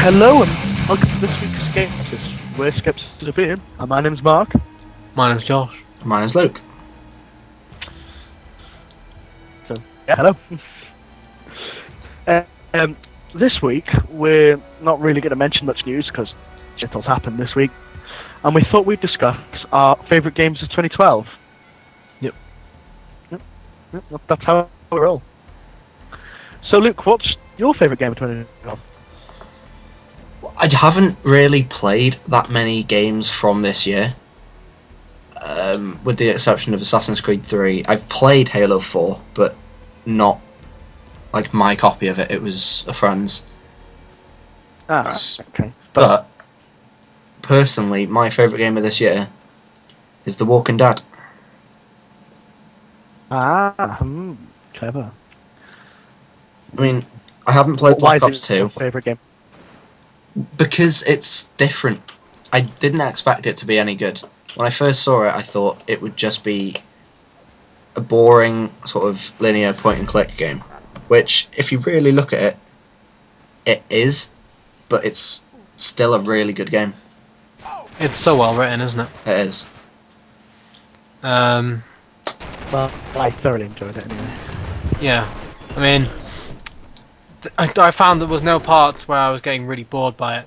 Hello and welcome to this week's Skepsis. We're Skepsis of here, and my name's Mark. My name's Josh. My name's Luke. So, yeah, hello. This week, we're not really going to mention much news because shit has happened this week, and we thought we'd discuss our favourite games of 2012. Yep. Yep, that's how we roll. So, Luke, what's your favourite game of 2012? I haven't really played that many games from this year, with the exception of Assassin's Creed 3. I've played Halo 4, but not like my copy of it. It was a friend's. Okay. But personally, my favourite game of this year is The Walking Dead. Clever. I mean, I haven't played Why Black is Ops it 2 your favourite game? because it's different. I didn't expect it to be any good. When I first saw it, I thought it would just be a boring sort of linear point-and-click game, which, if you really look at it, it is, but it's still a really good game. It's so well written, isn't it? It is. Um, Well, I thoroughly enjoyed it anyway. yeah. I mean, I found there was no parts where I was getting really bored by it.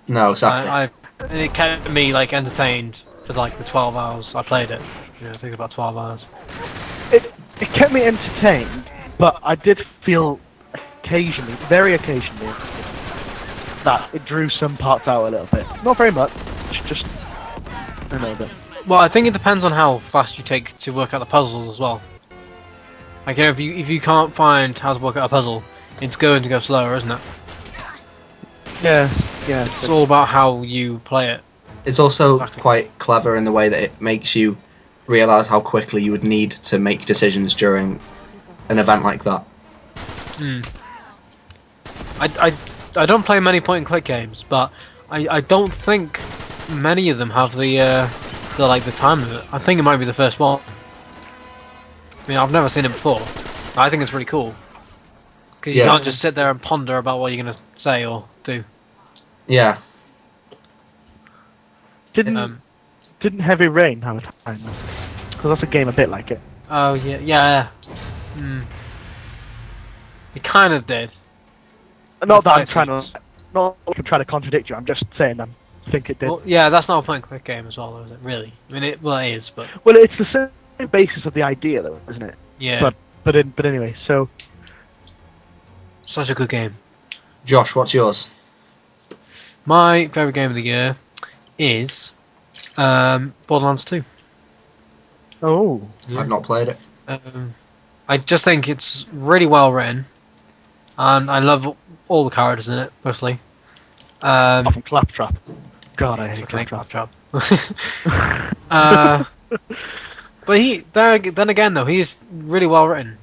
No, exactly. It kept me like entertained for like the 12 hours I played it. I think about 12 hours. It kept me entertained, but I did feel occasionally, very occasionally, that it drew some parts out a little bit. Not very much, just a little bit. Well, I think it depends on how fast you take to work out the puzzles as well. Like, you know, if you can't find how to work out a puzzle, it's going to go slower, isn't it? Yes, yeah. It's all about how you play it. It's also Exactly. quite clever in the way that it makes you realise how quickly you would need to make decisions during an event like that. I don't play many point-and-click games, but I don't think many of them have the time of it. I think it might be the first one. I mean, I've never seen it before. I think it's really cool because you can't just sit there and ponder about what you're gonna say or do. Yeah. Didn't Heavy Rain have a time though? Because that's a game a bit like it. Oh yeah. It kind of did. Not that I'm fight trying scenes. to, not that I'm trying to contradict you. I'm just saying I think it did. Well, yeah, that's not a point-and-click game as well, is it? Really? I mean, it is, but Well, it's the same basis of the idea, though, isn't it? yeah, But anyway, so such a good game. Josh, what's yours? My favourite game of the year is Borderlands 2. oh, I've not played it. I just think it's really well written, and I love all the characters in it, mostly. apart from Claptrap. God, I hate Okay, Claptrap. But then again though, he's really well written.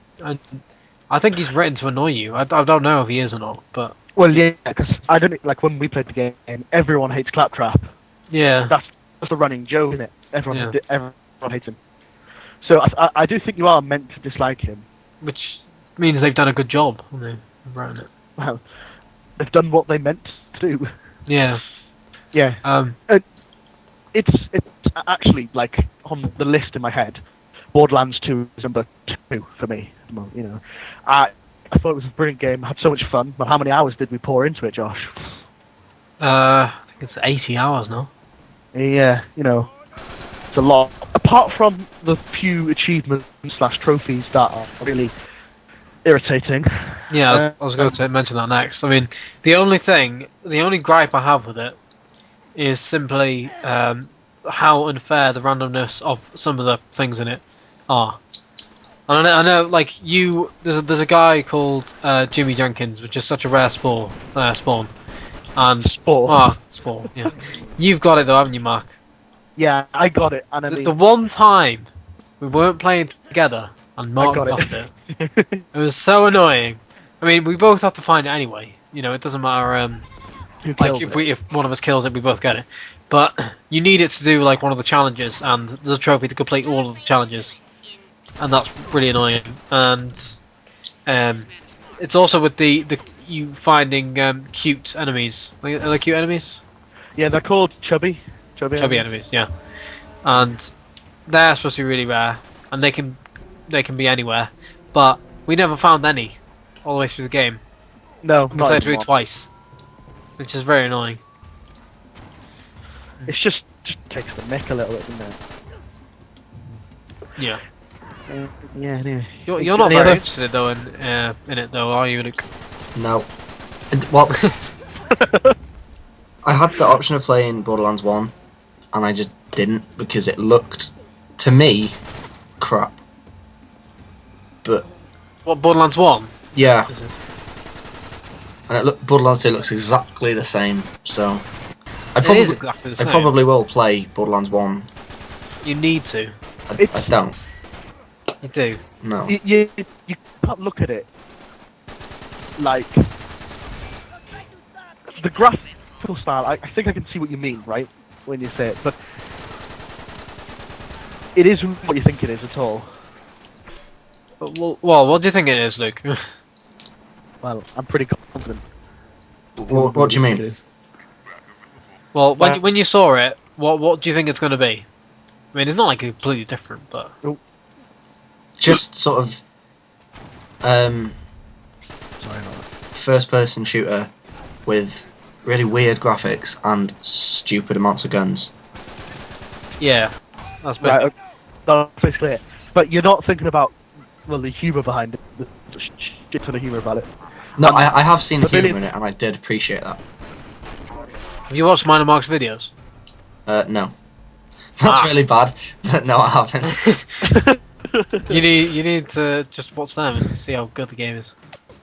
I think he's written to annoy you. I don't know if he is or not, but Well, yeah, because I don't like when we played the game. Everyone hates Claptrap. yeah, That's the running joke, isn't it? Everyone hates him. So I do think you are meant to dislike him. which means they've done a good job. Haven't they, of writing it. Well, they've done what they meant to do. Yeah. Yeah. It's actually like on the list in my head. Borderlands 2 is number 2 for me. You know, I thought it was a brilliant game. I had so much fun. But how many hours did we pour into it, Josh? I think it's 80 hours now. Yeah, you know, it's a lot. Apart from the few achievements / trophies that are really irritating. Yeah, I was going to mention that next. I mean, the only gripe I have with it is simply how unfair the randomness of some of the things in it are. And I know, like there's a guy called Jimmy Jenkins, which is such a rare spawn, and Spore. spawn. Yeah, you've got it though, haven't you, Mark? Yeah, I got it. And I mean, The one time we weren't playing together and Mark got got it. it, it was so annoying. I mean, we both have to find it anyway. You know, it doesn't matter. Who Like killed it? if one of us kills it, we both get it. But you need it to do like one of the challenges, and there's a trophy to complete all of the challenges, and that's really annoying. And it's also with the you finding cute enemies. Are they cute enemies? Yeah, they're called chubby. Chubby enemies, yeah. And they're supposed to be really rare, and they can be anywhere. But we never found any all the way through the game. No, We not played even through it one. twice, which is very annoying. It's just takes the mick a little bit, doesn't it? Yeah. Yeah. You're not Any very other- interested though in it though, are you, Luke? No. Well, I had the option of playing Borderlands 1, and I just didn't because it looked, to me, crap. But What, Borderlands 1? yeah, and Borderlands 2 looks exactly the same. So I It is exactly the I same. probably will play Borderlands 1. You need to. I don't. You do. No. You can't look at it like the graphical style. I think I can see what you mean, right, when you say it, but it isn't what you think it is at all. Well, what do you think it is, Luke? Well, I'm pretty confident. What do you mean? Well, when you saw it, what do you think it's going to be? I mean, it's not like completely different, but Just sort of Sorry about that. first-person shooter with really weird graphics and stupid amounts of guns. yeah, that's Right, better. that's basically it. But you're not thinking about the humour behind it. The shit ton of humour about it. No, I have seen the the humour in it, and I did appreciate that. Have you watched Minor Mark's videos? No. That's really bad, but no, I haven't. You need to just watch them and see how good the game is.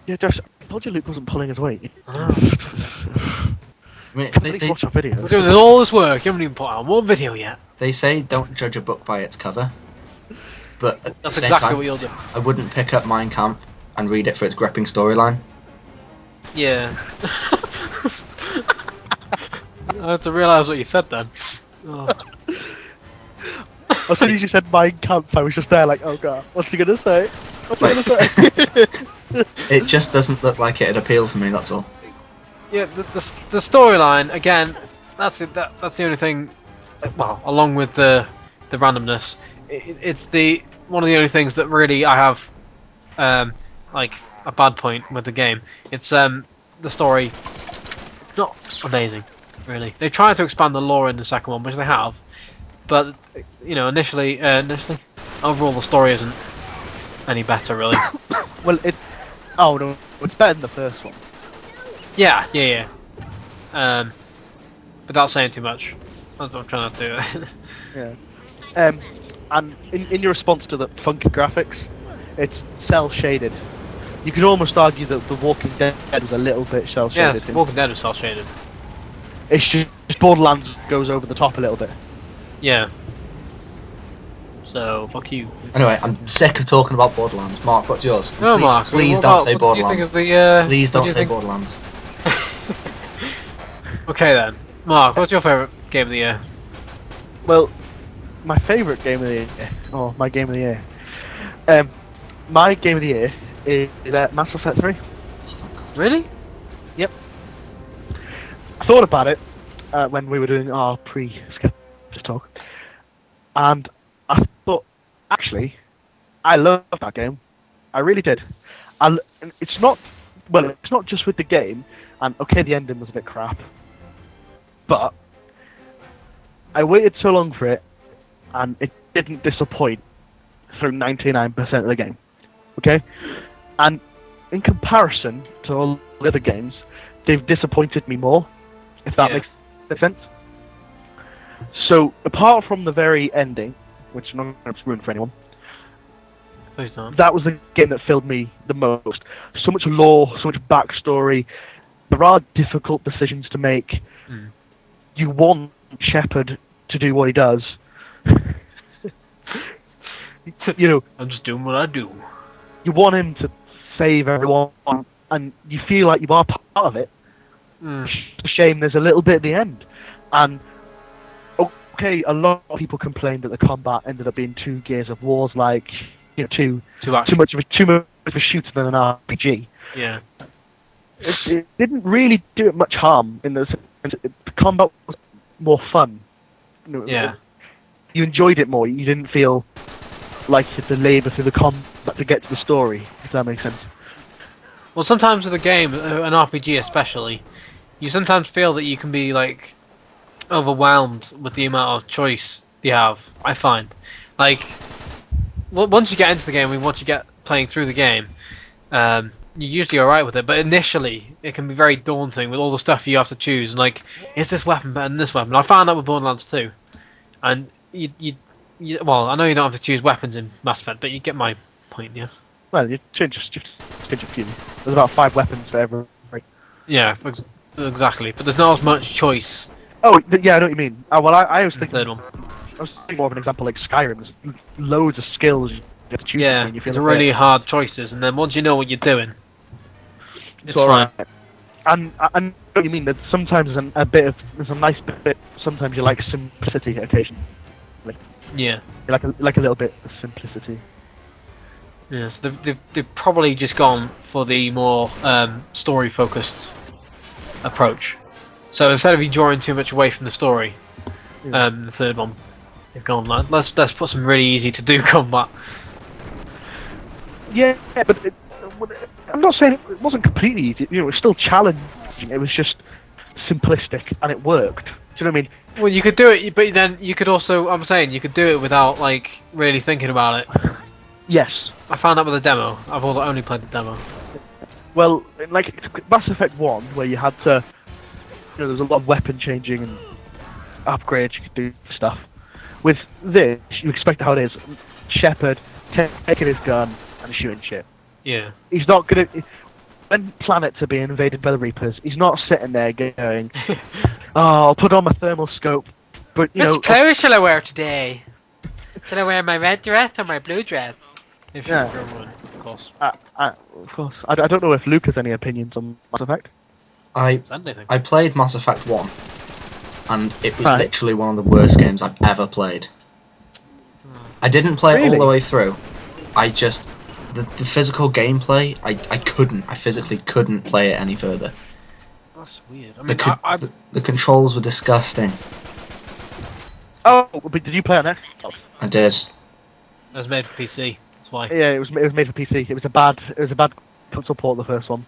Yeah, Josh, I told you Luke wasn't pulling his weight. I mean, At least watch our We're videos. doing all this work. You haven't even put out one video yet. they say don't judge a book by its cover, but at That's the same exactly time, what you'll do. I wouldn't pick up Mein Kampf and read it for its gripping storyline. Yeah. I had to realise what you said then. Oh. As soon as you said Mein Kampf, I was just there like, oh god, what's he gonna say? What's he gonna say? It just doesn't look like it'd appeal to me. That's all. Yeah, the storyline again. That's it. That's the only thing. Well, along with the randomness, it's the one of the only things that really I have like a bad point with the game. It's the story. It's not amazing, really. They tried to expand the lore in the second one, which they have, but you know, initially, overall the story isn't any better, really. Well, oh no, it's better than the first one. Yeah. Without saying too much, I'm trying not to. Yeah. And in your response to the funky graphics, it's cell shaded. You could almost argue that The Walking Dead was a little bit cell Yeah, shaded. Walking Dead is cel shaded. It's just Borderlands goes over the top a little bit. Yeah. So fuck you. Anyway, I'm sick of talking about Borderlands. Mark, what's yours? No, please, Mark. please what don't about- say what do you think Borderlands. of the, Please what don't do you say think- Borderlands. Okay then, Mark. What's your favourite game of the year? Well, my favourite game of the year. Oh, my game of the year. My game of the year is Mass Effect 3. Really? I thought about it when we were doing our pre-Skepsis talk, and I thought, actually, I loved that game. I really did. And it's not just with the game, and okay, the ending was a bit crap, but I waited so long for it, and it didn't disappoint through 99% of the game. Okay? And in comparison to all the other games, they've disappointed me more, if that Yeah. makes sense. So, apart from the very ending, which I'm not going to ruin for anyone, Please don't. that was the game that filled me the most. So much lore, so much backstory. There are difficult decisions to make. Mm. You want Shepard to do what he does. You know, I'm just doing what I do. you want him to save everyone, and you feel like you are part of it. Mm. It's a shame there's a little bit at the end. And, okay, a lot of people complained that the combat ended up being 2 Gears of War's like, you know, too Too much. much of a shooter than an RPG. Yeah. It didn't really do it much harm in the sense that the combat was more fun. Yeah. You enjoyed it more. You didn't feel like you had to labour through the combat to get to the story, if that makes sense. Well, sometimes with a game, an RPG especially, you sometimes feel that you can be like overwhelmed with the amount of choice you have. I find, like, once you get into the game, and once you get playing through the game, you're usually alright with it. But initially, it can be very daunting with all the stuff you have to choose. And like, is this weapon better than this weapon? I found that with Borderlands 2, and well, I know you don't have to choose weapons in Mass Effect, but you get my point, yeah. Well, you change a few. There's about 5 weapons for every. Yeah, exactly. But there's not as much choice. Oh, yeah, I know what you mean. Well, I was The thinking. third one. I was thinking more of an example like Skyrim. There's loads of skills you have to choose Yeah, between. You it's feel really hard choices, and then once you know what you're doing, it's fine. alright. And I know what you mean. That sometimes there's a nice bit. Sometimes you like simplicity occasionally. Yeah. You like a little bit of simplicity. Yeah, so they've probably just gone for the more story-focused approach. So instead of you drawing too much away from the story, the third one, they've gone like, let's put some really easy to do combat. Yeah, but I'm not saying it wasn't completely easy. You know, it was still challenging. It was just simplistic, and it worked. Do you know what I mean? Well, you could do it, but then you could also, I'm saying, you could do it without like really thinking about it. Yes. I found that with the demo. I've only played the demo. Well, like Mass Effect 1, where you had to, there was a lot of weapon changing and upgrades, you could do stuff. With this, you expect how it is. Shepard taking his gun and shooting shit. Yeah. He's not gonna. When planets are being invaded by the Reapers, he's not sitting there going, "Oh, I'll put on my thermal scope." But Which clothes shall I wear today? Shall I wear my red dress or my blue dress? If you're one, of course. Of course. I don't know if Luke has any opinions on Mass Effect. I played Mass Effect 1, and it was literally one of the worst games I've ever played. I didn't play it all the way through. I just... The physical gameplay, I physically couldn't play it any further. That's weird. I mean, the controls were disgusting. Oh, but did you play on Xbox? I did. It was made for PC. That's why. Yeah, it was made for PC. It was a bad console port, the first one.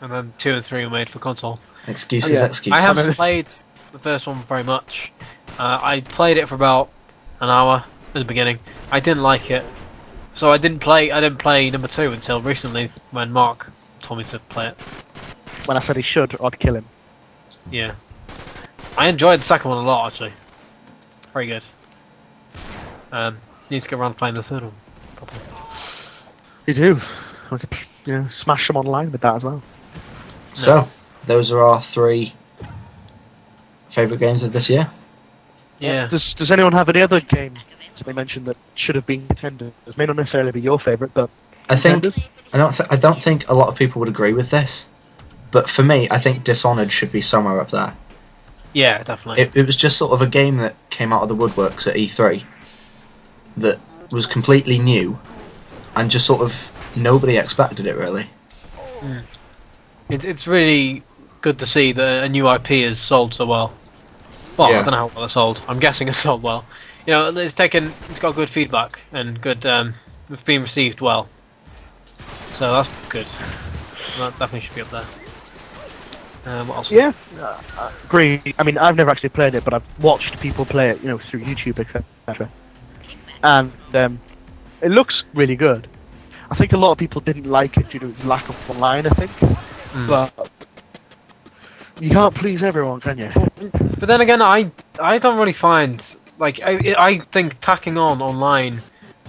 And then 2 and 3 were made for console. Excuses. I haven't played the first one very much. I played it for about an hour in the beginning. I didn't like it, so I didn't play number 2 until recently when Mark told me to play it. When I said he should, I'd kill him. Yeah. I enjoyed the second one a lot, actually. Very good. Need to get around to playing the third one. Probably. You do. I could, smash them online with that as well. So, those are our 3 favourite games of this year. Yeah. Does anyone have any other games that they mentioned that should have been contenders? It may not necessarily be your favourite, but I don't think a lot of people would agree with this, but for me, I think Dishonored should be somewhere up there. Yeah, definitely. It was just sort of a game that came out of the woodworks at E3 that was completely new, and just sort of nobody expected it really. Mm. It's really good to see that a new IP is sold so well. Well, I don't know how well it's sold. I'm guessing it's sold well. You know, it's got good feedback and good. It's been received well. So that's good. That definitely should be up there. What else? Yeah, agree. I mean, I've never actually played it, but I've watched people play it, through YouTube, etc. And it looks really good. I think a lot of people didn't like it due to its lack of online, I think. But you can't please everyone, can you? But then again, I don't really find I think tacking on online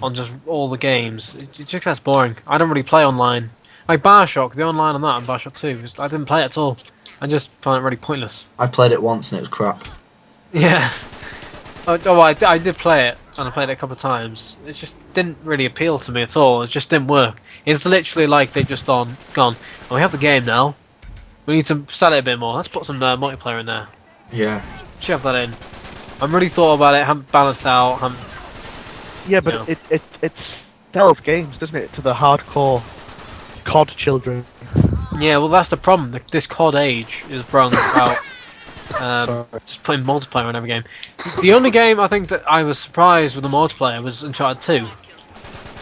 on just all the games it just gets boring. I don't really play online. Like Bioshock, the online on that and Bioshock 2, I didn't play it at all. I just found it really pointless. I played it once and it was crap. Yeah. I did play it, and I played it a couple of times. It just didn't really appeal to me at all. It just didn't work. It's literally like they've just gone, well, we have the game now. We need to sell it a bit more. Let's put some multiplayer in there. Yeah. Shove that in. I really thought about it, haven't balanced out, Yeah, but it sells games, doesn't it, to the hardcore COD children. Yeah, well, that's the problem. This COD age is wrong about just putting multiplayer in every game. The only game I think that I was surprised with the multiplayer was Uncharted 2.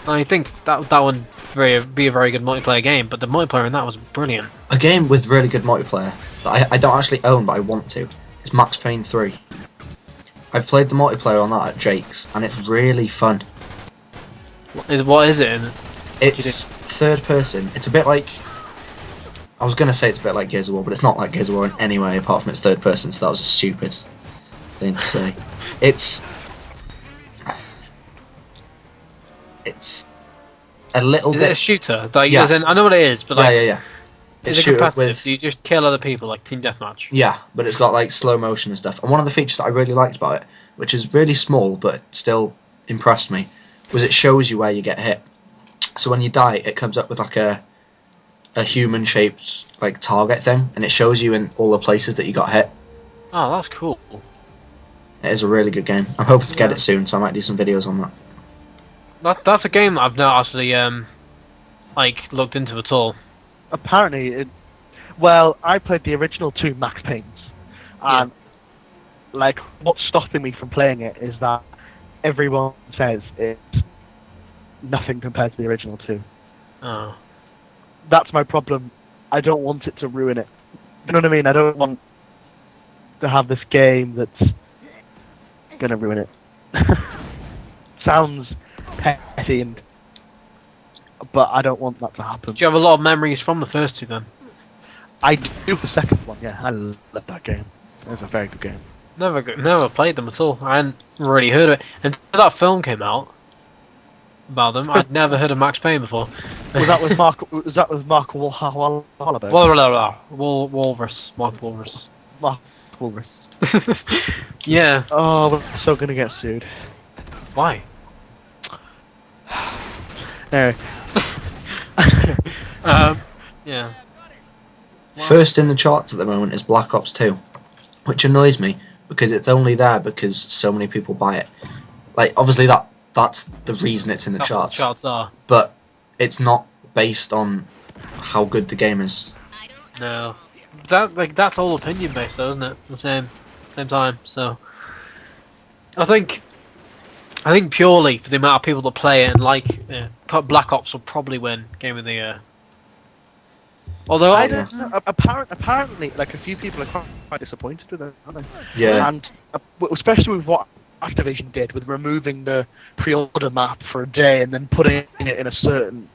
I think that would be a very good multiplayer game, but the multiplayer in that was brilliant. A game with really good multiplayer that I don't actually own, but I want to, is Max Payne 3. I've played the multiplayer on that at Jake's, and it's really fun. What is it? It's third person. It's a bit like... I was going to say it's a bit like Gears of War, but it's not like Gears of War in any way, apart from it's third person, so that was a stupid thing to say. It's a little Is bit... it a shooter? Like, Yeah. as in, I know what it is, but like, Yeah. is It's it shooter competitive? with... Do you just kill other people like team deathmatch? Yeah, but it's got like slow motion and stuff. And one of the features that I really liked about it, which is really small but still impressed me, was it shows you where you get hit. So when you die, it comes up with like a human-shaped like target thing, and it shows you in all the places that you got hit. Oh, that's cool. It is a really good game. I'm hoping to get it soon, so I might do some videos on that. That's a game that I've not actually like looked into at all. Apparently, well, I played the original 2 Max Paynes, and like, what's stopping me from playing it is that everyone says it's nothing compared to the original 2. Oh. That's my problem. I don't want it to ruin it. You know what I mean? I don't want to have this game that's gonna ruin it. Sounds petty, but I don't want that to happen. Do you have a lot of memories from the first 2 then? I do the second one, yeah. I love that game. It's a very good game. Never played them at all. I hadn't really heard of it until that film came out about them. I'd never heard of Max Payne before. Was that with Mark? Was that with Mark Wahlberg? Walrus. Mark Walrus. Mark Walrus. Yeah. Oh, we're so gonna get sued. Why? Anyway. Yeah. First in the charts at the moment is Black Ops 2, which annoys me because it's only there because so many people buy it. Like, obviously that's the reason it's in the That's what charts, the charts are. but it's not based on how good the game is. No. That's all opinion based though, isn't it? At the same time. So I think purely for the amount of people that play it and like Black Ops will probably win Game of the Year. Although I don't know. Apparently, like, a few people are quite disappointed with it, aren't they? Yeah. And especially with what Activision did with removing the pre-order map for a day and then putting it in a certain,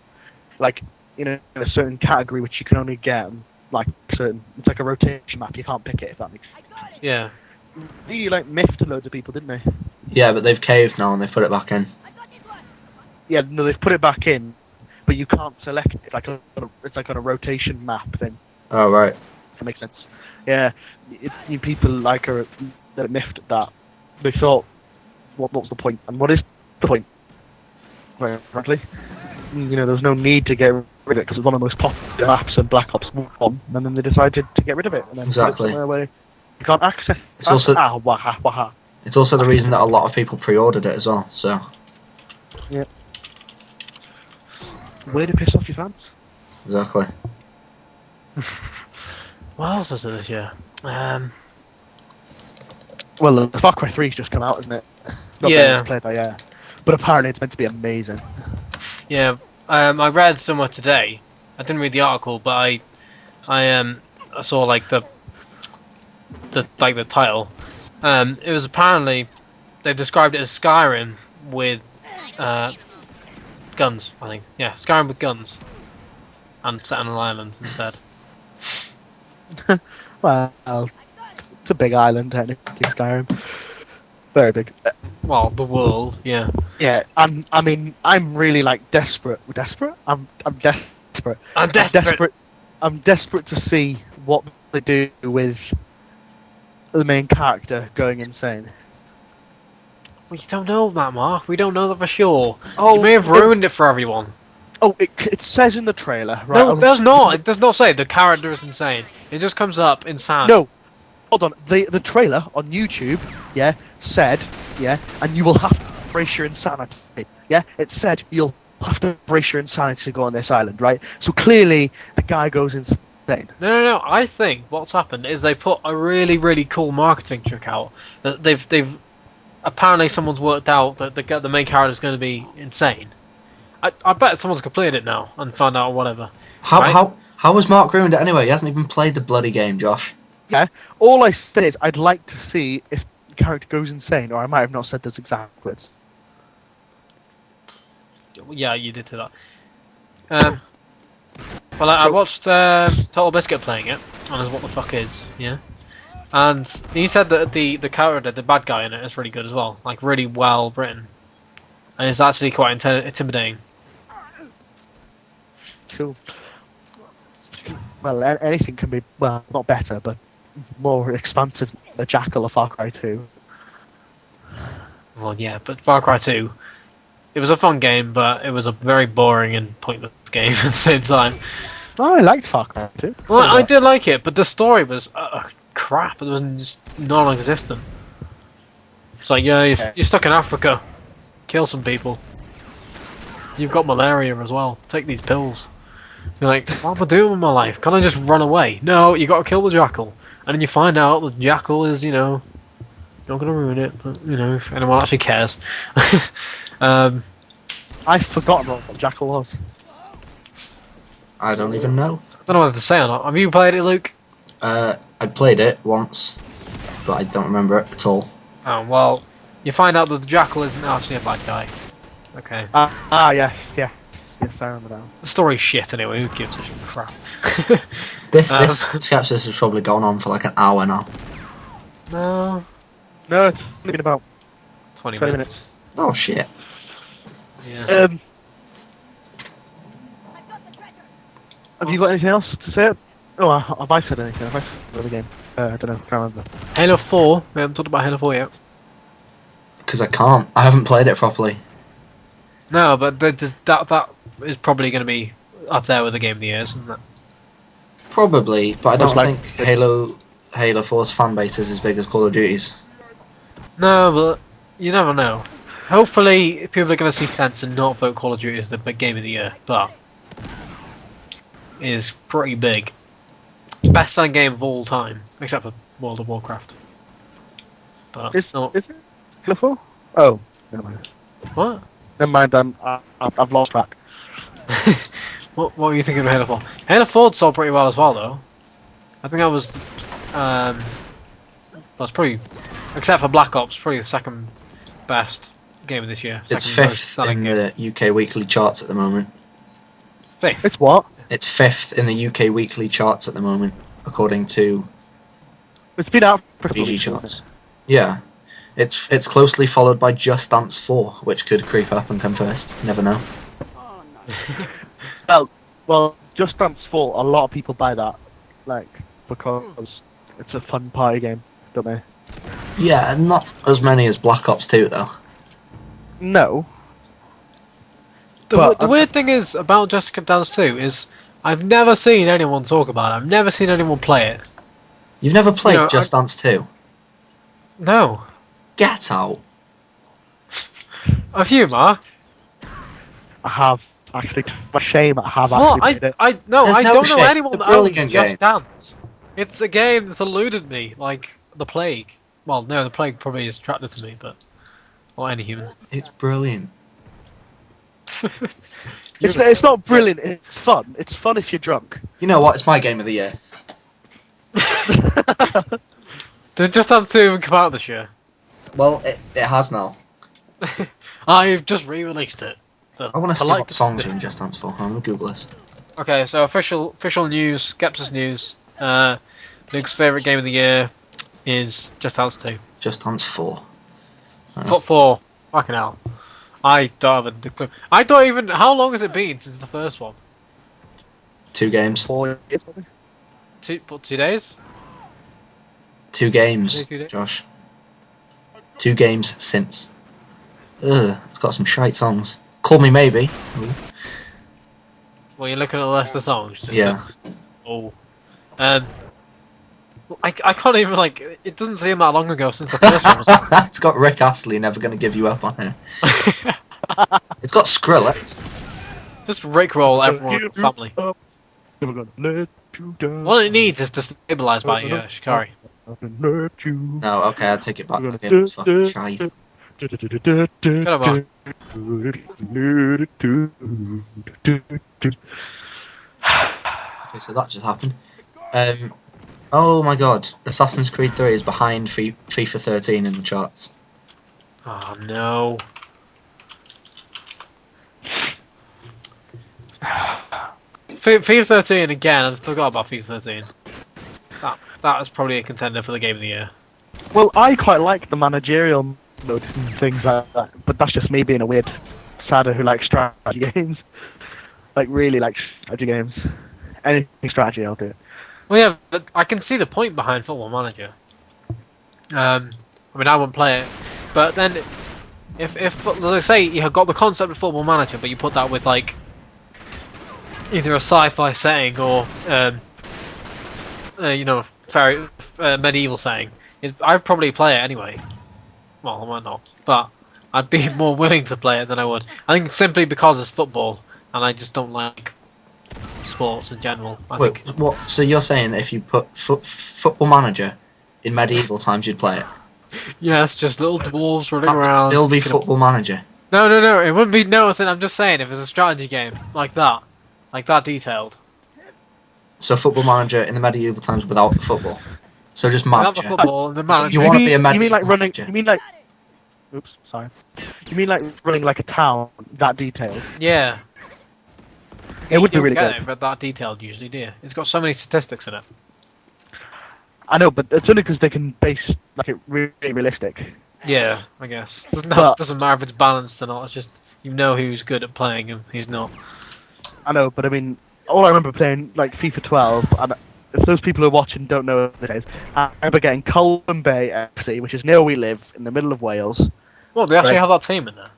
like, in a certain category which you can only get, like, certain. It's like a rotation map. You can't pick it, if that makes sense. yeah. Really, like, miffed loads of people, didn't they? Yeah, but they've caved now and they've put it back in. Yeah, no, they've put it back in, but you can't select it. It's like on a rotation map thing. Oh, right. That makes sense. Yeah, people like are miffed at that. They thought, what's the point? And what is the point? Very frankly, there's no need to get rid of it because it's one of the most popular maps in Black Ops 1, and then they decided to get rid of it and then put it Exactly. somewhere where you can't access. It's also- waha. It's also the reason that a lot of people pre-ordered it as well, so... Yeah. Way to piss off your fans. Exactly. What else is there this year? Well, the Far Cry 3's just come out, isn't it? Not Yeah. played that yet. But apparently it's meant to be amazing. Yeah. I read somewhere today. I didn't read the article, but I saw like the title. It was apparently they described it as Skyrim with guns. I think. Yeah, Skyrim with guns, and set on an island instead. Well, it's a big island, technically, Skyrim. Very big. Well, the world. Yeah. Yeah, I'm really like desperate. Desperate? I'm desperate. I'm desperate. I'm desperate to see what they do with the main character going insane. We don't know that, Mark. We don't know that for sure. Oh, You may have ruined it for everyone. Oh, it says in the trailer, right? No, it does not. It does not say the character is insane. It just comes up in sound. No, hold on. The trailer on YouTube, said, and you will have to brace your insanity. Yeah, it said you'll have to brace your insanity to go on this island, right? So clearly the guy goes insane. No. I think what's happened is they put a really, really cool marketing trick out. That they've apparently someone's worked out that the main character is going to be insane. I bet someone's completed it now and found out whatever. How has Mark ruined it anyway? He hasn't even played the bloody game, Josh. Yeah. All I said is I'd like to see if the character goes insane, or I might have not said those exact words. Yeah, you did to that. Well, I watched Total Biscuit playing it, and it's what the fuck is, yeah. And he said that the character, the bad guy in it, is really good as well, like really well written, and it's actually quite intimidating. Cool. Well, anything can be, well, not better, but more expansive than the Jackal of Far Cry 2. Well, yeah, but Far Cry 2, it was a fun game, but it was a very boring and pointless game at the same time. Oh, I liked Far Cry 2. Well, I did like it, but the story was crap. It was just non-existent. It's like, yeah, you're stuck in Africa. Kill some people. You've got malaria as well. Take these pills. You're like, what am I doing with my life? Can't I just run away? No, you got to kill the jackal. And then you find out the jackal is, not going to ruin it, but, if anyone actually cares. I've forgotten what the jackal was. I don't even know. I don't know what to say or not. Have you played it, Luke? I played it once, but I don't remember it at all. Oh, well, you find out that the jackal isn't actually a bad guy. Okay. Yes, I remember that. The story's shit anyway, who gives a crap? This Skepsis has probably gone on for like an hour now. No, No, it's been about 20 20 minutes. minutes. Oh shit. Yeah. Have you got anything else to say? Oh, have I said anything? Have I said the game? I don't know, can't remember. Halo 4, we haven't talked about Halo 4 yet. Because I can't. I haven't played it properly. No, but that is probably going to be up there with the Game of the Year, isn't it? Probably, but I don't Most think Halo 4's fan base is as big as Call of Duty's. No, but you never know. Hopefully, people are going to see sense and not vote Call of Duty as the big Game of the Year, but it is pretty big. Best-selling game of all time, except for World of Warcraft. But Is not. it? Halo 4? Oh, never mind. What? Never mind, I've lost track. What were you thinking of Halo 4? Halo 4 sold pretty well as well, though. I think that was, that's probably, except for Black Ops, probably the second best game of this year. It's Second most 5th selling in game. the UK weekly charts at the moment. Fifth. It's what? It's 5th in the UK weekly charts at the moment, according to It's been out for a couple GG weeks, charts. hasn't Yeah. It's closely followed by Just Dance 4, which could creep up and come first. Never know. it? Well, Just Dance 4, a lot of people buy that, because it's a fun party game, don't they? Yeah, not as many as Black Ops 2 though. No. The weird thing is about Just Dance 2 is I've never seen anyone talk about it. I've never seen anyone play it. You've never played No, Just Dance 2? No. Get out. Have you, Mark? I have, actually, to my shame, I have Well, actually played it. I There's no don't know shame. anyone It's a that owns brilliant Just game. Dance. It's a game that's eluded me, like the plague. Well, no, the plague probably is attracted to me, but or any human. It's brilliant. It's not brilliant, it's fun. It's fun if you're drunk. You know what? It's my game of the year. Did Just Dance 2 even come out this year? Well, it has now. I've just re-released it. I want to see what songs are in Just Dance 4. I'm going to Google this. Okay, so official news, Skepsis news. Luke's favourite game of the year is Just Dance 2. Just Dance 4. Foot 4. Fucking hell. I don't have a clue. I don't even... How long has it been since the first one? 2 games. 4 years, probably. 2 days? 2 games, 2 days? Josh. 2 games since. Ugh, it's got some shite songs. Call Me Maybe. Ooh. Well, you're looking at the list of songs. Just Yeah. Oh. I can't even, it doesn't seem that long ago since the first one was It's got Rick Astley, Never Gonna Give You Up on here. It's got Skrillex. Just rickroll everyone in the family. Never gonna let you down. All it needs is to stabilize by Shikari. No, okay, I take it back. The game was fucking shite. Shut up, Mark. Okay, so that just happened. Oh my god, Assassin's Creed 3 is behind FIFA 13 in the charts. Oh no. FIFA 13 again, I forgot about FIFA 13. That is probably a contender for the game of the year. Well, I quite like the managerial mode and things like that, but that's just me being a weird sadder who likes strategy games. Like, really likes strategy games. Anything strategy, I'll do it. Well, yeah, but I can see the point behind Football Manager. I mean, I wouldn't play it, but then if let's say you have got the concept of Football Manager, but you put that with like either a sci-fi setting or very medieval setting, I'd probably play it anyway. Well, I might not, but I'd be more willing to play it than I would. I think simply because it's football, and I just don't like sports in general. Wait, what? So you're saying that if you put Football Manager in medieval times, you'd play it? Yeah, it's just little dwarves running That would around. still be Football Manager. No, it wouldn't be nothing. I'm just saying, if it's a strategy game like that detailed. So Football Manager in the medieval times without the football. So just Without manager. the football, the manager. You want to be a medieval You mean like running? manager. You mean like? Oops, sorry. You mean like running like a town that detailed? Yeah. It would be You don't really get good. it, but that detailed usually, do you? It's got so many statistics in it. I know, but it's only because they can base like it really realistic. Yeah, I guess. But- Doesn't matter if it's balanced or not. It's just you know who's good at playing and who's not. I know, but I mean, all I remember playing like FIFA 12, and if those people who are watching don't know what it is, I remember getting Colwyn Bay FC, which is near where we live, in the middle of Wales. Well, they actually Right. have that team in there.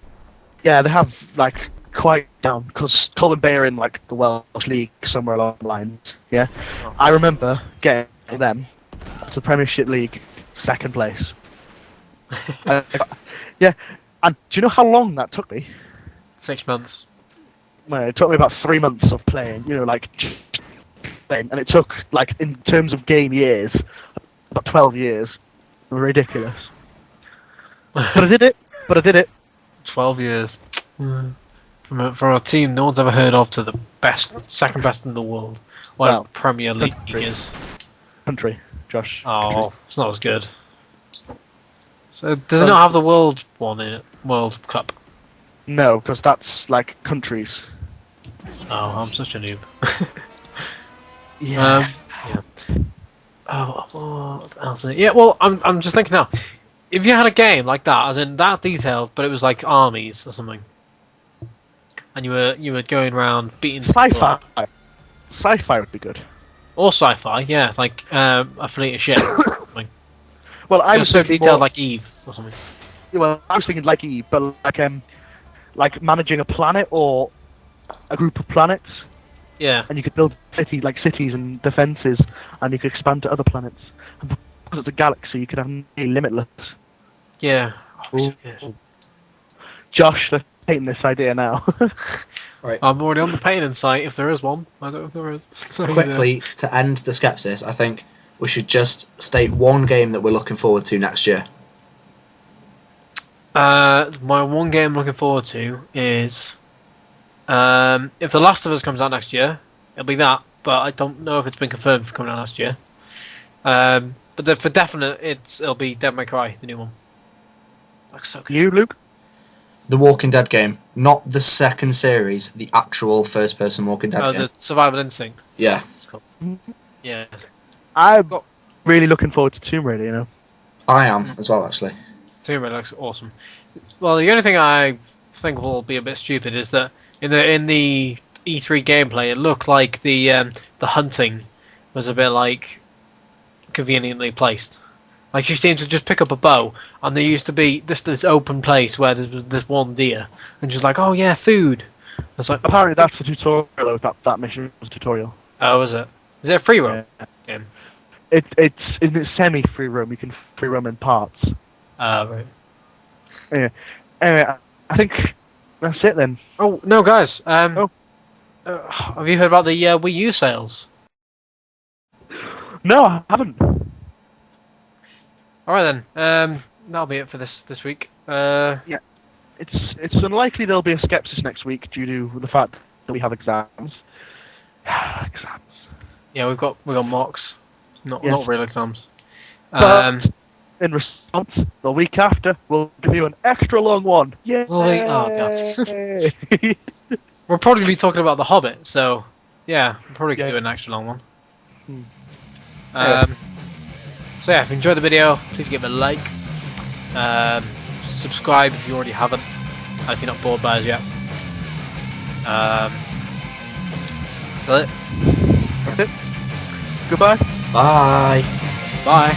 Yeah, they have like quite down because Colwyn Bay are in like the Welsh League somewhere along the lines. Yeah, Oh. I remember getting them to the Premiership League, second place. Yeah, and do you know how long that took me? 6 months. Well, it took me about 3 months of playing, like, playing, and it took, like, in terms of game years, about 12 years. Ridiculous. But I did it. 12 years. From a team no one's ever heard of to the second best in the world. Well, Well, Premier League country. is. Country, Josh. Oh, it's not as good. So does it not have the World one in it? World Cup. No, because that's, like, countries. Oh, I'm such a noob. Yeah. Yeah. Oh, what else? Yeah, well, I'm just thinking now. If you had a game like that, as in that detailed, but it was like armies or something, and you were going around beating Sci-fi. Sci-fi would be good. or sci-fi, yeah, like a fleet of ships. Well, I was so thinking detailed more- like Eve or something. Well, I was thinking like Eve, but like managing a planet or a group of planets, Yeah. and you could build cities and defenses, and you could expand to other planets. And because it's a galaxy, you could have nearly limitless. Yeah. Oh, so Ooh. good. Josh, they're taking this idea now. Right. I'm already on the painting site if there is one. I don't know if there is. Quickly, to end the Skepsis, I think we should just state one game that we're looking forward to next year. My one game I'm looking forward to is if The Last of Us comes out next year, it'll be that. But I don't know if it's been confirmed for coming out next year. But for definite, it'll be Devil May Cry, the new one. Looks so good. You, Luke? The Walking Dead game, not the second series, the actual first-person Walking Dead game. The Survival Instinct. Yeah. It's called. Yeah. I'm really looking forward to Tomb Raider, I am as well, actually. Tomb Raider looks awesome. Well, the only thing I think will be a bit stupid is that in the E3 gameplay, it looked like the hunting was a bit like conveniently placed. Like she seemed to just pick up a bow, and there used to be this open place where there's this one deer, and she's like, "Oh yeah, food." It's like, Apparently that's the tutorial, though, that mission was a tutorial. "Oh, is it? Is it a free roam game?" It's semi-free roam, you can free roam in parts. Right. Anyway, I think that's it then. Oh no, guys. Oh. have you heard about the Wii U sales? No, I haven't. All right then. That'll be it for this week. It's unlikely there'll be a Skepsis next week due to the fact that we have exams. Exams. Yeah, we've got mocks, not real exams. But in response, the week after we'll give you an extra long one. Yay! Oh god. We'll probably be talking about The Hobbit, so yeah, we'll probably do an extra long one. So yeah, if you enjoyed the video, please give it a like. Subscribe if you already haven't, and if you're not bored by us yet. That's it. That's it. Goodbye. Bye. Bye.